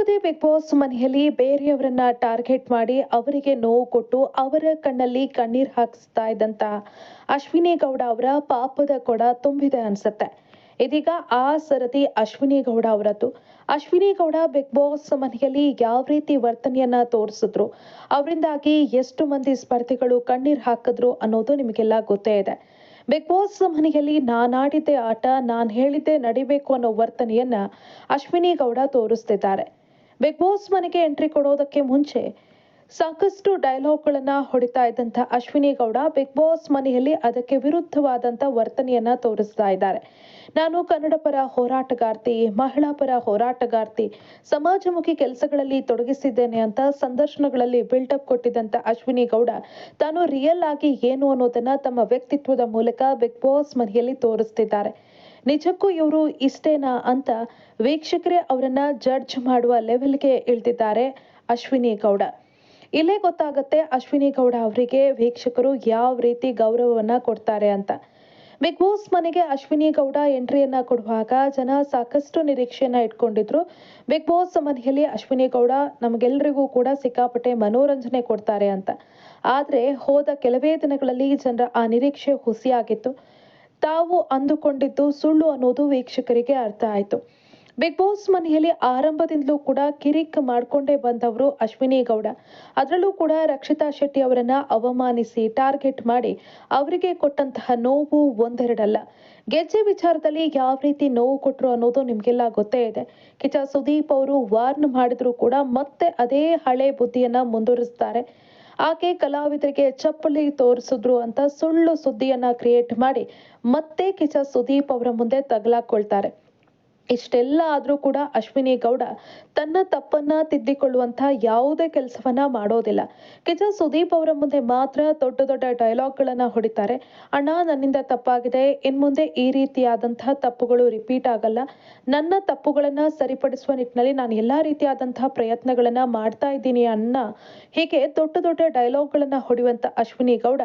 ಪದೇ big boss ಮನೆಯಲ್ಲಿ ಬೇರೆಯವರನ್ನ target ಮಾಡಿ ಅವರಿಗೆ ನೋವು ಕೊಟ್ಟು ಅವರ ಕಣ್ಣಲ್ಲಿ ಕಣ್ಣೀರ್ ಹಾಕಿಸ್ತಾ ಇದ್ದಂತ ಅಶ್ವಿನಿ ಗೌಡ ಅವರ ಪಾಪದ ಕೊಡ ತುಂಬಿದೆ ಅನ್ಸುತ್ತೆ. ಇದೀಗ ಆ ಸರದಿ ಅಶ್ವಿನಿ ಗೌಡ ಅವರದ್ದು. ಅಶ್ವಿನಿ ಗೌಡ ಬಿಗ್ ಬಾಸ್ ಮನೆಯಲ್ಲಿ ಯಾವ ರೀತಿ ವರ್ತನೆಯನ್ನ ತೋರಿಸಿದ್ರು, ಅವರಿಂದಾಗಿ ಎಷ್ಟು ಮಂದಿ ಸ್ಪರ್ಧಿಗಳು ಕಣ್ಣೀರ್ ಹಾಕಿದ್ರು ಅನ್ನೋದು ನಿಮಗೆಲ್ಲ ಗೊತ್ತೇ ಇದೆ. ಬಿಗ್ ಬಾಸ್ ಮನೆಯಲ್ಲಿ ನಾನಾಡಿದ್ದೆ ಆಟ, ನಾನ್ ಹೇಳಿದ್ದೆ ನಡಿಬೇಕು ಅನ್ನೋ ವರ್ತನೆಯನ್ನ ಅಶ್ವಿನಿ ಗೌಡ ತೋರಿಸ್ತಿದ್ದಾರೆ. ಬಿಗ್ ಬಾಸ್ ಮನೆಗೆ ಎಂಟ್ರಿ ಕೊಡೋದಕ್ಕೆ ಮುಂಚೆ ಸಾಕಷ್ಟು ಡೈಲಾಗ್ಗಳನ್ನ ಹೊಡಿತಾ ಇದ್ದಂತ ಅಶ್ವಿನಿ ಗೌಡ ಬಿಗ್ ಬಾಸ್ ಮನೆಯಲ್ಲಿ ಅದಕ್ಕೆ ವಿರುದ್ಧವಾದಂತ ವರ್ತನೆಯನ್ನ ತೋರಿಸ್ತಾ ಇದ್ದಾರೆ. ನಾನು ಕನ್ನಡ ಪರ ಹೋರಾಟಗಾರ್ತಿ, ಮಹಿಳಾ ಪರ ಹೋರಾಟಗಾರ್ತಿ, ಸಮಾಜಮುಖಿ ಕೆಲಸಗಳಲ್ಲಿ ತೊಡಗಿಸಿದ್ದೇನೆ ಅಂತ ಸಂದರ್ಶನಗಳಲ್ಲಿ ಬಿಲ್ಡಪ್ ಕೊಟ್ಟಿದ್ದಂತ ಅಶ್ವಿನಿ ಗೌಡ ತಾನು ರಿಯಲ್ ಆಗಿ ಏನು ಅನ್ನೋದನ್ನ ತಮ್ಮ ವ್ಯಕ್ತಿತ್ವದ ಮೂಲಕ ಬಿಗ್ ಬಾಸ್ ಮನೆಯಲ್ಲಿ ತೋರಿಸ್ತಿದ್ದಾರೆ. ನಿಜಕ್ಕೂ ಇವರು ಇಷ್ಟೇನಾ ಅಂತ ವೀಕ್ಷಕರೇ ಅವರನ್ನ ಜಡ್ಜ್ ಮಾಡುವ ಲೆವೆಲ್ಗೆ ಇಳಿದಿದ್ದಾರೆ ಅಶ್ವಿನಿ ಗೌಡ. ಇಲ್ಲೇ ಗೊತ್ತಾಗುತ್ತೆ ಅಶ್ವಿನಿ ಗೌಡ ಅವರಿಗೆ ವೀಕ್ಷಕರು ಯಾವ ರೀತಿ ಗೌರವವನ್ನ ಕೊಡ್ತಾರೆ ಅಂತ. ಬಿಗ್ ಬಾಸ್ ಮನೆಗೆ ಅಶ್ವಿನಿ ಗೌಡ ಎಂಟ್ರಿಯನ್ನ ಕೊಡುವಾಗ ಜನ ಸಾಕಷ್ಟು ನಿರೀಕ್ಷೆಯನ್ನ ಇಟ್ಕೊಂಡಿದ್ರು. ಬಿಗ್ ಬಾಸ್ ಮನೆಯಲ್ಲಿ ಅಶ್ವಿನಿ ಗೌಡ ನಮಗೆಲ್ಲರಿಗೂ ಕೂಡ ಸಿಕ್ಕಾಪಟ್ಟೆ ಮನೋರಂಜನೆ ಕೊಡ್ತಾರೆ ಅಂತ. ಆದ್ರೆ ಹೋದ ಕೆಲವೇ ದಿನಗಳಲ್ಲಿ ಜನರ ಆ ನಿರೀಕ್ಷೆ ಹುಸಿಯಾಗಿತ್ತು. ತಾವು ಅಂದುಕೊಂಡಿದ್ದು ಸುಳ್ಳು ಅನ್ನೋದು ವೀಕ್ಷಕರಿಗೆ ಅರ್ಥ ಆಯ್ತು. ಬಿಗ್ ಬಾಸ್ ಮನೆಯಲ್ಲಿ ಆರಂಭದಿಂದಲೂ ಕೂಡ ಕಿರಿಕ್ ಮಾಡ್ಕೊಂಡೇ ಬಂದವರು ಅಶ್ವಿನಿ ಗೌಡ. ಅದರಲ್ಲೂ ಕೂಡ ರಕ್ಷಿತಾ ಶೆಟ್ಟಿ ಅವರನ್ನ ಅವಮಾನಿಸಿ ಟಾರ್ಗೆಟ್ ಮಾಡಿ ಅವರಿಗೆ ಕೊಟ್ಟಂತಹ ನೋವು ಒಂದೆರಡಲ್ಲ. ಗೆಜ್ಜೆ ವಿಚಾರದಲ್ಲಿ ಯಾವ ರೀತಿ ನೋವು ಕೊಟ್ಟರು ಅನ್ನೋದು ನಿಮ್ಗೆಲ್ಲ ಗೊತ್ತೇ ಇದೆ. ಕಿಚ್ಚ ಸುದೀಪ್ ಅವರು ವಾರ್ನ್ ಮಾಡಿದ್ರು ಕೂಡ ಮತ್ತೆ ಅದೇ ಹಳೆ ಬುದ್ಧಿಯನ್ನ ಮುಂದುವರಿಸ್ತಾರೆ. ಆಕೆ ಕಲಾವಿದರಿಗೆ ಚಪ್ಪಲಿ ತೋರಿಸಿದ್ರು ಅಂತ ಸುಳ್ಳು ಸುದ್ದಿಯನ್ನ ಕ್ರಿಯೇಟ್ ಮಾಡಿ ಮತ್ತೆ ಕಿಚ್ಚ ಸುದೀಪ್ ಅವರ ಮುಂದೆ ತಗಲಾಕೊಳ್ತಾರೆ. ಇಷ್ಟೆಲ್ಲ ಆದ್ರೂ ಕೂಡ ಅಶ್ವಿನಿ ಗೌಡ ತನ್ನ ತಪ್ಪನ್ನ ತಿದ್ದಿಕೊಳ್ಳುವಂತ ಯಾವುದೇ ಕೆಲಸವನ್ನ ಮಾಡೋದಿಲ್ಲ. ಕಿಚ್ಚ ಸುದೀಪ್ ಅವರ ಮುಂದೆ ಮಾತ್ರ ದೊಡ್ಡ ದೊಡ್ಡ ಡೈಲಾಗ್ ಗಳನ್ನ ಹೊಡಿತಾರೆ. ಅಣ್ಣ, ನನ್ನಿಂದ ತಪ್ಪಾಗಿದೆ, ಇನ್ ಮುಂದೆ ಈ ರೀತಿಯಾದಂತಹ ತಪ್ಪುಗಳು ರಿಪೀಟ್ ಆಗಲ್ಲ, ನನ್ನ ತಪ್ಪುಗಳನ್ನ ಸರಿಪಡಿಸುವ ನಿಟ್ಟಿನಲ್ಲಿ ನಾನು ಎಲ್ಲಾ ರೀತಿಯಾದಂತಹ ಪ್ರಯತ್ನಗಳನ್ನ ಮಾಡ್ತಾ ಇದ್ದೀನಿ ಅಣ್ಣ, ಹೀಗೆ ದೊಡ್ಡ ದೊಡ್ಡ ಡೈಲಾಗ್ ಗಳನ್ನ ಹೊಡೆಯುವಂತ ಅಶ್ವಿನಿ ಗೌಡ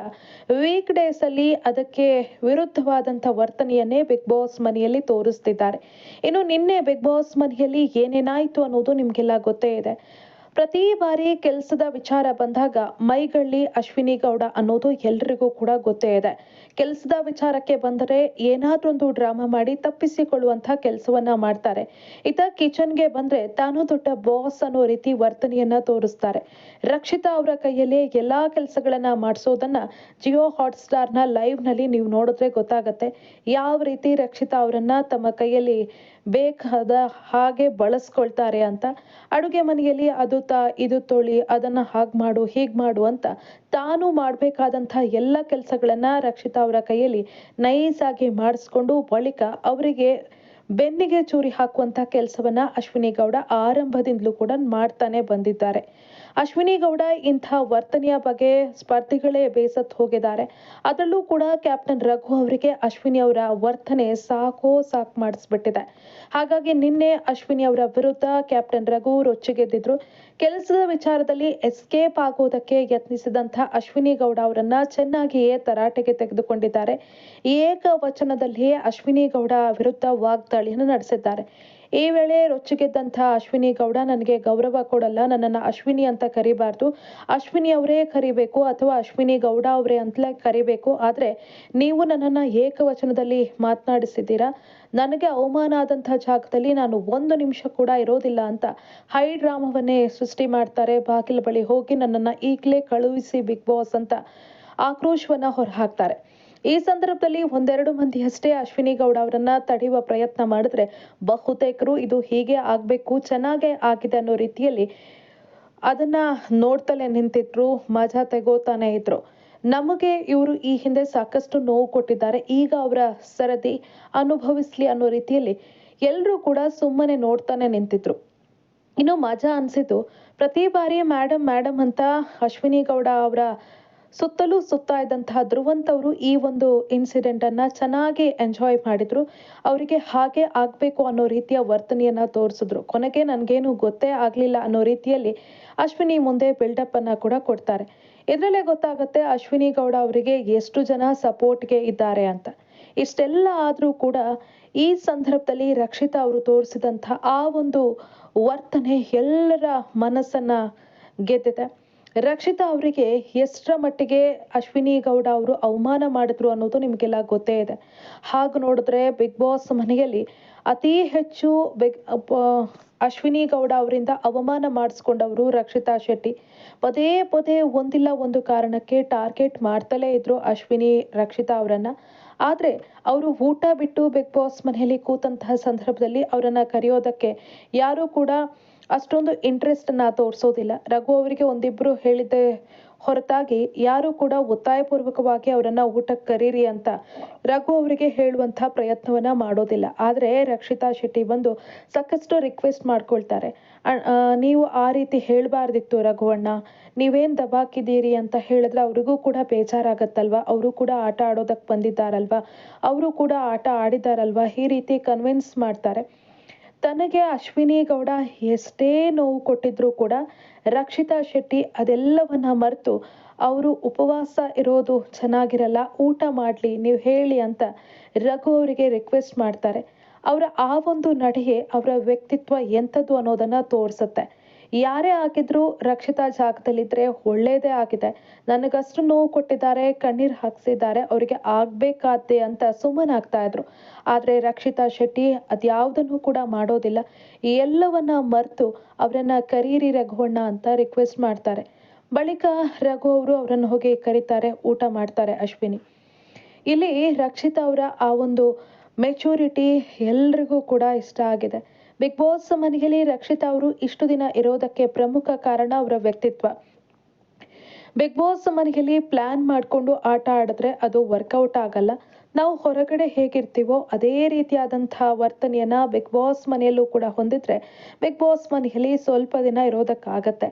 ವೀಕ್ ಡೇಸ್ ಅಲ್ಲಿ ಅದಕ್ಕೆ ವಿರುದ್ಧವಾದಂತ ವರ್ತನೆಯನ್ನೇ ಬಿಗ್ ಬಾಸ್ ಮನೆಯಲ್ಲಿ ತೋರಿಸ್ತಿದ್ದಾರೆ. ಇನ್ನು ನಿನ್ನೆ ಬಿಗ್ ಬಾಸ್ ಮನೆಯಲ್ಲಿ ಏನೇನಾಯ್ತು ಅನ್ನೋದು ನಿಮ್ಗೆಲ್ಲ ಗೊತ್ತೇ ಇದೆ. ಪ್ರತಿ ಬಾರಿ ಕೆಲಸದ ವಿಚಾರ ಬಂದಾಗ ಮೈಗಳ್ಳಿ ಅಶ್ವಿನಿ ಗೌಡ ಅನ್ನೋದು ಎಲ್ರಿಗೂ ಕೂಡ ಗೊತ್ತೇ ಇದೆ. ಕೆಲಸದ ವಿಚಾರಕ್ಕೆ ಬಂದರೆ ಏನಾದ್ರೊಂದು ಡ್ರಾಮಾ ಮಾಡಿ ತಪ್ಪಿಸಿಕೊಳ್ಳುವಂತಹ ಕೆಲಸವನ್ನ ಮಾಡ್ತಾರೆ. ಇತ ಕಿಚನ್ಗೆ ಬಂದ್ರೆ ತಾನು ದೊಡ್ಡ ಬಾಸ್ ಅನ್ನೋ ರೀತಿ ವರ್ತನೆಯನ್ನ ತೋರಿಸ್ತಾರೆ. ರಕ್ಷಿತಾ ಅವರ ಕೈಯಲ್ಲಿ ಎಲ್ಲಾ ಕೆಲಸಗಳನ್ನ ಮಾಡಿಸೋದನ್ನ ಜಿಯೋ ಹಾಟ್ಸ್ಟಾರ್ ನ ಲೈವ್ ನಲ್ಲಿ ನೀವು ನೋಡಿದ್ರೆ ಗೊತ್ತಾಗತ್ತೆ ಯಾವ ರೀತಿ ರಕ್ಷಿತಾ ಅವರನ್ನ ತಮ್ಮ ಕೈಯಲ್ಲಿ ಬೇಕಾದ ಹಾಗೆ ಬಳಸ್ಕೊಳ್ತಾರೆ ಅಂತ. ಅಡುಗೆ ಮನೆಯಲ್ಲಿ ಅದು ಇದು ತೊಳಿ, ಅದನ್ನ ಹಾಗ್ ಮಾಡು ಹೀಗ್ ಮಾಡು ಅಂತ ತಾನು ಮಾಡ್ಬೇಕಾದಂತಹ ಎಲ್ಲ ಕೆಲಸಗಳನ್ನ ರಕ್ಷಿತಾ ಅವರ ಕೈಯಲ್ಲಿ ನೈಸ್ ಆಗಿ ಮಾಡಿಸ್ಕೊಂಡು ಬಳಿಕ ಅವರಿಗೆ ಬೆನ್ನಿಗೆ ಚೂರಿ ಹಾಕುವಂತ ಕೆಲಸವನ್ನ ಅಶ್ವಿನಿ ಗೌಡ ಆರಂಭದಿಂದಲೂ ಕೂಡ ಮಾಡ್ತಾನೆ ಬಂದಿದ್ದಾರೆ. ಅಶ್ವಿನಿ ಗೌಡ ಇಂಥ ವರ್ತನೆಯ ಬಗ್ಗೆ ಸ್ಪರ್ಧಿಗಳೇ ಬೇಸತ್ತು ಹೋಗಿದ್ದಾರೆ. ಅದರಲ್ಲೂ ಕೂಡ ಕ್ಯಾಪ್ಟನ್ ರಘು ಅವರಿಗೆ ಅಶ್ವಿನಿ ಅವರ ವರ್ತನೆ ಸಾಕು ಮಾಡಿಸ್ಬಿಟ್ಟಿದೆ. ಹಾಗಾಗಿ ನಿನ್ನೆ ಅಶ್ವಿನಿ ಅವರ ವಿರುದ್ಧ ಕ್ಯಾಪ್ಟನ್ ರಘು ರೊಚ್ಚಿಗೆದ್ದಿದ್ರು. ಕೆಲಸದ ವಿಚಾರದಲ್ಲಿ ಎಸ್ಕೇಪ್ ಆಗೋದಕ್ಕೆ ಯತ್ನಿಸಿದಂತಹ ಅಶ್ವಿನಿ ಗೌಡ ಅವರನ್ನ ಚೆನ್ನಾಗಿಯೇ ತರಾಟೆಗೆ ತೆಗೆದುಕೊಂಡಿದ್ದಾರೆ. ಏಕವಚನದಲ್ಲಿಯೇ ಅಶ್ವಿನಿ ಗೌಡ ವಿರುದ್ಧ ವಾಗ್ದಾಳಿಯನ್ನು ನಡೆಸಿದ್ದಾರೆ. ಈ ವೇಳೆ ರೊಚ್ಚಿಗೆದ್ದಂತಹ ಅಶ್ವಿನಿ ಗೌಡ, ನನಗೆ ಗೌರವ ಕೊಡಲ್ಲ, ನನ್ನನ್ನು ಅಶ್ವಿನಿ ಅಂತ ಕರಿಬಾರ್ದು, ಅಶ್ವಿನಿ ಅವರೇ ಕರಿಬೇಕು ಅಥವಾ ಅಶ್ವಿನಿ ಗೌಡ ಅವರೇ ಅಂತಲೇ ಕರಿಬೇಕು, ಆದ್ರೆ ನೀವು ನನ್ನನ್ನು ಏಕವಚನದಲ್ಲಿ ಮಾತನಾಡಿಸಿದ್ದೀರಾ, ನನಗೆ ಅವಮಾನ ಆದಂತಹ ಜಾಗದಲ್ಲಿ ನಾನು ಒಂದು ನಿಮಿಷ ಕೂಡ ಇರೋದಿಲ್ಲ ಅಂತ ಹೈ ಡ್ರಾಮಾವನ್ನೇ ಸೃಷ್ಟಿ ಮಾಡ್ತಾರೆ. ಬಾಗಿಲ ಬಳಿ ಹೋಗಿ ನನ್ನನ್ನು ಈಗಲೇ ಕಳುಹಿಸಿ ಬಿಗ್ ಬಾಸ್ ಅಂತ ಆಕ್ರೋಶವನ್ನ ಹೊರಹಾಕ್ತಾರೆ. ಈ ಸಂದರ್ಭದಲ್ಲಿ ಒಂದೆರಡು ಮಂದಿಯಷ್ಟೇ ಅಶ್ವಿನಿ ಗೌಡ ಅವರನ್ನ ತಡೆಯುವ ಪ್ರಯತ್ನ ಮಾಡಿದ್ರೆ ಬಹುತೇಕರು ಇದು ಹೀಗೆ ಆಗ್ಬೇಕು, ಚೆನ್ನಾಗೇ ಆಗಿದೆ ಅನ್ನೋ ರೀತಿಯಲ್ಲಿ ಅದನ್ನ ನೋಡ್ತಲೇ ನಿಂತಿದ್ರು, ಮಜಾ ತೆಗೋತಾನೆ ಇದ್ರು. ನಮಗೆ ಇವರು ಈ ಹಿಂದೆ ಸಾಕಷ್ಟು ನೋವು ಕೊಟ್ಟಿದ್ದಾರೆ, ಈಗ ಅವರ ಸರದಿ ಅನುಭವಿಸ್ಲಿ ಅನ್ನೋ ರೀತಿಯಲ್ಲಿ ಎಲ್ಲರೂ ಕೂಡ ಸುಮ್ಮನೆ ನೋಡ್ತಾನೆ ನಿಂತಿದ್ರು. ಇನ್ನು ಮಜಾ ಅನ್ಸಿದ್ದು, ಪ್ರತಿ ಬಾರಿ ಮೇಡಮ್ ಅಂತ ಅಶ್ವಿನಿ ಗೌಡ ಅವರ ಸುತ್ತಲೂ ಸುತ್ತಾ ಇದ್ದಂತಹ ಧ್ರುವಂತ್ ಅವರು ಈ ಒಂದು ಇನ್ಸಿಡೆಂಟ್ ಅನ್ನ ಚೆನ್ನಾಗಿ ಎಂಜಾಯ್ ಮಾಡಿದ್ರು. ಅವರಿಗೆ ಹಾಗೆ ಆಗ್ಬೇಕು ಅನ್ನೋ ರೀತಿಯ ವರ್ತನೆಯನ್ನ ತೋರಿಸಿದ್ರು. ಕೊನೆಗೆ ನನ್ಗೇನು ಗೊತ್ತೇ ಆಗ್ಲಿಲ್ಲ ಅನ್ನೋ ರೀತಿಯಲ್ಲಿ ಅಶ್ವಿನಿ ಮುಂದೆ ಬಿಲ್ಡಪ್ ಅನ್ನ ಕೂಡ ಕೊಡ್ತಾರೆ. ಇದರಲ್ಲೇ ಗೊತ್ತಾಗುತ್ತೆ ಅಶ್ವಿನಿ ಗೌಡ ಅವರಿಗೆ ಎಷ್ಟು ಜನ ಸಪೋರ್ಟ್ಗೆ ಇದ್ದಾರೆ ಅಂತ. ಇಷ್ಟೆಲ್ಲ ಆದ್ರೂ ಕೂಡ ಈ ಸಂದರ್ಭದಲ್ಲಿ ರಕ್ಷಿತಾ ಅವರು ತೋರಿಸಿದಂತಹ ಆ ಒಂದು ವರ್ತನೆ ಎಲ್ಲರ ಮನಸ್ಸನ್ನ ಗೆದ್ದಿದೆ. ರಕ್ಷಿತಾ ಅವರಿಗೆ ಎಷ್ಟರ ಮಟ್ಟಿಗೆ ಅಶ್ವಿನಿ ಗೌಡ ಅವರು ಅವಮಾನ ಮಾಡಿದ್ರು ಅನ್ನೋದು ನಿಮಗೆಲ್ಲ ಗೊತ್ತೇ ಇದೆ. ಹಾಗೆ ನೋಡಿದ್ರೆ ಬಿಗ್ ಬಾಸ್ ಮನೆಯಲ್ಲಿ ಅತಿ ಹೆಚ್ಚು ಅಶ್ವಿನಿ ಗೌಡ ಅವರಿಂದ ಅವಮಾನ ಮಾಡಿಸ್ಕೊಂಡವರು ರಕ್ಷಿತಾ ಶೆಟ್ಟಿ. ಪದೇ ಪದೇ ಒಂದಿಲ್ಲ ಒಂದು ಕಾರಣಕ್ಕೆ ಟಾರ್ಗೆಟ್ ಮಾಡ್ತಲೇ ಇದ್ರು ಅಶ್ವಿನಿ ರಕ್ಷಿತಾ ಅವರನ್ನ. ಆದ್ರೆ ಅವರು ಊಟ ಬಿಟ್ಟು ಬಿಗ್ ಬಾಸ್ ಮನೆಯಲ್ಲಿ ಕೂತಂತಹ ಸಂದರ್ಭದಲ್ಲಿ ಅವರನ್ನ ಕರೆಯೋದಕ್ಕೆ ಯಾರು ಕೂಡ ಅಷ್ಟೊಂದು ಇಂಟ್ರೆಸ್ಟ್ ಅನ್ನ ತೋರಿಸೋದಿಲ್ಲ. ರಘು ಅವರಿಗೆ ಒಂದಿಬ್ರು ಹೇಳಿದ್ದೆ ಹೊರತಾಗಿ ಯಾರು ಕೂಡ ಒತ್ತಾಯಪೂರ್ವಕವಾಗಿ ಅವರನ್ನ ಊಟಕ್ಕೆ ಕರೀರಿ ಅಂತ ರಘು ಅವರಿಗೆ ಹೇಳುವಂತಹ ಪ್ರಯತ್ನವನ್ನ ಮಾಡೋದಿಲ್ಲ. ಆದ್ರೆ ರಕ್ಷಿತಾ ಶೆಟ್ಟಿ ಬಂದು ಸಾಕಷ್ಟು ರಿಕ್ವೆಸ್ಟ್ ಮಾಡ್ಕೊಳ್ತಾರೆ. ನೀವು ಆ ರೀತಿ ಹೇಳಬಾರ್ದಿತ್ತು ರಘುವಣ್ಣ, ನೀವೇನ್ ದಬಾಕಿದ್ದೀರಿ ಅಂತ ಹೇಳಿದ್ರೆ ಅವ್ರಿಗೂ ಕೂಡ ಬೇಜಾರಾಗತ್ತಲ್ವಾ, ಅವರು ಕೂಡ ಆಟ ಆಡೋದಕ್ಕೆ ಬಂದಿದ್ದಾರಲ್ವಾ, ಅವರು ಕೂಡ ಆಟ ಆಡಿದಾರಲ್ವಾ, ಈ ರೀತಿ ಕನ್ವಿನ್ಸ್ ಮಾಡ್ತಾರೆ. ತನಗೆ ಅಶ್ವಿನಿ ಗೌಡ ಎಷ್ಟೇ ನೋವು ಕೊಟ್ಟಿದ್ರು ಕೂಡ ರಕ್ಷಿತಾ ಶೆಟ್ಟಿ ಅದೆಲ್ಲವನ್ನ ಮರೆತು ಅವರು ಉಪವಾಸ ಇರೋದು ಚೆನ್ನಾಗಿರಲ್ಲ, ಊಟ ಮಾಡ್ಲಿ ನೀವು ಹೇಳಿ ಅಂತ ರಘು ಅವರಿಗೆ ರಿಕ್ವೆಸ್ಟ್ ಮಾಡ್ತಾರೆ. ಅವರ ಆ ಒಂದು ನಡೆಗೆ ಅವರ ವ್ಯಕ್ತಿತ್ವ ಎಂಥದ್ದು ಅನ್ನೋದನ್ನ ತೋರಿಸುತ್ತೆ. ಯಾರೇ ಆಗಿದ್ರು ರಕ್ಷಿತಾ ಜಾಗದಲ್ಲಿದ್ರೆ ಒಳ್ಳೇದೇ ಆಗಿದೆ. ನನಗಷ್ಟು ನೋವು ಕೊಟ್ಟಿದ್ದಾರೆ, ಕಣ್ಣೀರ್ ಹಾಕ್ಸಿದ್ದಾರೆ, ಅವರಿಗೆ ಆಗ್ಬೇಕಾದ್ದೆ ಅಂತ ಸುಮ್ಮನಾಗ್ತಾ ಇದ್ರು. ಆದ್ರೆ ರಕ್ಷಿತಾ ಶೆಟ್ಟಿ ಅದ್ಯಾವುದನ್ನು ಕೂಡ ಮಾಡೋದಿಲ್ಲ. ಈ ಎಲ್ಲವನ್ನ ಮರೆತು ಅವರನ್ನ ಕರೀರಿ ರಘುವಣ್ಣ ಅಂತ ರಿಕ್ವೆಸ್ಟ್ ಮಾಡ್ತಾರೆ. ಬಳಿಕ ರಘು ಅವರು ಅವರನ್ನು ಹೋಗಿ ಕರೀತಾರೆ, ಊಟ ಮಾಡ್ತಾರೆ ಅಶ್ವಿನಿ. ಇಲ್ಲಿ ರಕ್ಷಿತಾ ಅವರ ಆ ಒಂದು ಮೆಚೂರಿಟಿ ಎಲ್ರಿಗೂ ಕೂಡ ಇಷ್ಟ ಆಗಿದೆ. ಬಿಗ್ ಬಾಸ್ ಮನೆಯಲ್ಲಿ ರಕ್ಷಿತಾ ಅವರು ಇಷ್ಟು ದಿನ ಇರೋದಕ್ಕೆ ಪ್ರಮುಖ ಕಾರಣ ಅವರ ವ್ಯಕ್ತಿತ್ವ. ಬಿಗ್ ಬಾಸ್ ಮನೆಯಲ್ಲಿ ಪ್ಲಾನ್ ಮಾಡಿಕೊಂಡು ಆಟ ಆಡಿದ್ರೆ ಅದು ವರ್ಕೌಟ್ ಆಗಲ್ಲ. ನಾವು ಹೊರಗಡೆ ಹೇಗಿರ್ತೀವೋ ಅದೇ ರೀತಿಯಾದಂತಹ ವರ್ತನೆಯನ್ನ ಬಿಗ್ ಬಾಸ್ ಮನೆಯಲ್ಲೂ ಕೂಡ ಹೊಂದಿದ್ರೆ ಬಿಗ್ ಬಾಸ್ ಮನೆಯಲ್ಲಿ ಸ್ವಲ್ಪ ದಿನ ಇರೋದಕ್ಕಾಗತ್ತೆ.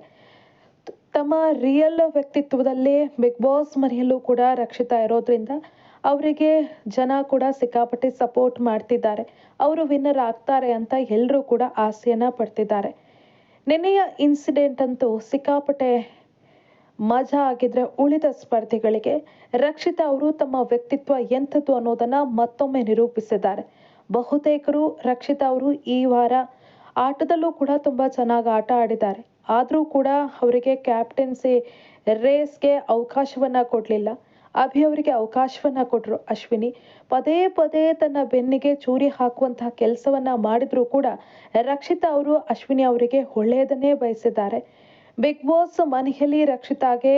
ತಮ್ಮ ರಿಯಲ್ ವ್ಯಕ್ತಿತ್ವದಲ್ಲೇ ಬಿಗ್ ಬಾಸ್ ಮನೆಯಲ್ಲೂ ಕೂಡ ರಕ್ಷಿತಾ ಇರೋದ್ರಿಂದ ಅವರಿಗೆ ಜನ ಕೂಡ ಸಿಕ್ಕಾಪಟ್ಟೆ ಸಪೋರ್ಟ್ ಮಾಡ್ತಿದ್ದಾರೆ. ಅವರು ವಿನ್ನರ್ ಆಗ್ತಾರೆ ಅಂತ ಎಲ್ಲರೂ ಕೂಡ ಆಸೆಯನ್ನ ಪಡ್ತಿದ್ದಾರೆ. ನಿನ್ನೆಯ ಇನ್ಸಿಡೆಂಟ್ ಅಂತೂ ಸಿಕ್ಕಾಪಟ್ಟೆ ಮಜಾ ಆಗಿದ್ರೆ ಉಳಿದ ಸ್ಪರ್ಧಿಗಳಿಗೆ ರಕ್ಷಿತಾ ಅವರು ತಮ್ಮ ವ್ಯಕ್ತಿತ್ವ ಎಂಥದ್ದು ಅನ್ನೋದನ್ನ ಮತ್ತೊಮ್ಮೆ ನಿರೂಪಿಸಿದ್ದಾರೆ. ಬಹುತೇಕರು ರಕ್ಷಿತಾ ಅವರು ಈ ವಾರ ಆಟದಲ್ಲೂ ಕೂಡ ತುಂಬಾ ಚೆನ್ನಾಗಿ ಆಟ ಆಡಿದ್ದಾರೆ. ಆದರೂ ಕೂಡ ಅವರಿಗೆ ಕ್ಯಾಪ್ಟನ್ಸಿ ರೇಸ್ಗೆ ಅವಕಾಶವನ್ನ ಕೊಡಲಿಲ್ಲ. ಅಭಿ ಅವರಿಗೆ ಅವಕಾಶವನ್ನ ಕೊಟ್ಟರು ಅಶ್ವಿನಿ. ಪದೇ ಪದೇ ತನ್ನ ಬೆನ್ನಿಗೆ ಚೂರಿ ಹಾಕುವಂತಹ ಕೆಲಸವನ್ನ ಮಾಡಿದ್ರು ಕೂಡ ರಕ್ಷಿತಾ ಅವರು ಅಶ್ವಿನಿ ಅವರಿಗೆ ಒಳ್ಳೆಯದನ್ನೇ ಬಯಸಿದ್ದಾರೆ. ಬಿಗ್ ಬಾಸ್ ಮನೆಯಲ್ಲಿ ರಕ್ಷಿತಾಗೆ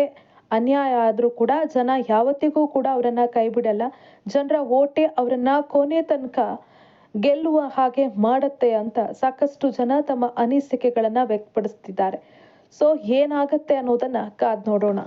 ಅನ್ಯಾಯ ಆದ್ರೂ ಕೂಡ ಜನ ಯಾವತ್ತಿಗೂ ಕೂಡ ಅವರನ್ನ ಕೈ ಬಿಡಲ್ಲ. ಜನರ ಓಟೆ ಅವರನ್ನ ಕೊನೆ ತನಕ ಗೆಲ್ಲುವ ಹಾಗೆ ಮಾಡತ್ತೆ ಅಂತ ಸಾಕಷ್ಟು ಜನ ತಮ್ಮ ಅನಿಸಿಕೆಗಳನ್ನ ವ್ಯಕ್ತಪಡಿಸ್ತಿದ್ದಾರೆ. ಸೊ ಏನಾಗತ್ತೆ ಅನ್ನೋದನ್ನ ಕಾದ್ ನೋಡೋಣ.